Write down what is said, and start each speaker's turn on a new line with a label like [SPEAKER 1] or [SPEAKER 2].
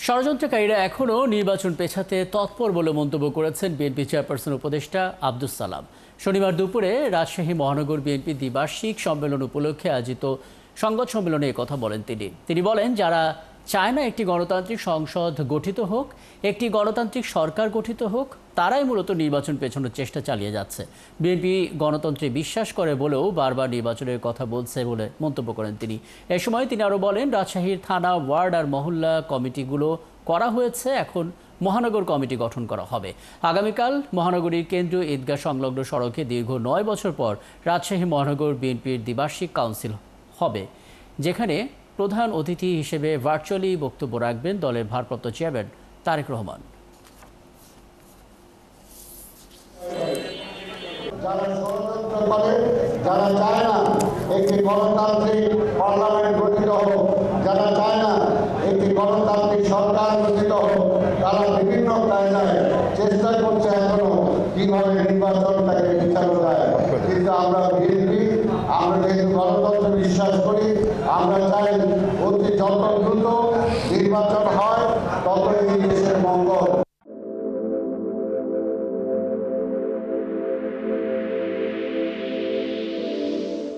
[SPEAKER 1] ষড়যন্ত্রকারীরা এখনও নির্বাচন পেছাতে তৎপর বলে মন্তব্য করেছেন বিএনপি চেয়ারপারসন উপদেষ্টা আব্দুস সালাম। শনিবার দুপুরে রাজশাহী মহানগর বিএনপি দ্বিবার্ষিক সম্মেলন উপলক্ষে আয়োজিত সংবাদ সম্মেলনে কথা বলেন তিনি বলেন, যারা চায় না একটি গণতান্ত্রিক সংসদ গঠিত হোক, একটি গণতান্ত্রিক সরকার গঠিত হোক, তারাই মূলত নির্বাচন পেছানোর চেষ্টা চালিয়ে যাচ্ছে। বিএনপি গণতন্ত্রে বিশ্বাস করে বলেও বারবার নির্বাচনের কথা বলছে বলে মন্তব্য করেন তিনি। এ সময় তিনি আরও বলেন, রাজশাহীর থানা, ওয়ার্ড আর মহল্লা কমিটিগুলো করা হয়েছে, এখন মহানগর কমিটি গঠন করা হবে। আগামীকাল মহানগরীর কেন্দ্রীয় ঈদগাহ সংলগ্ন সড়কে দীর্ঘ 9 বছর পর রাজশাহী মহানগর বিএনপির দ্বিবার্ষিক কাউন্সিল হবে, যেখানে প্রধান অতিথি হিসেবে ভার্চুয়ালি বক্তব্য রাখবেন দলের ভারপ্রাপ্ত চেয়ারম্যান তারেক রহমান।
[SPEAKER 2] যারা ষড়যন্ত্র করে, যারা চায় না একটি গণতান্ত্রিক পার্লামেন্ট গঠিত হোক, যারা চায় না একটি গণতান্ত্রিক সরকার গঠিত হোক, তারা বিভিন্ন কায়দায় চেষ্টা করছে এখনো কিভাবে নির্বাচনটাকে পিছানো যায়। কিন্তু আমরা বিএনপি, আমরা যেহেতু গণতন্ত্রে বিশ্বাস করি, আমরা চাই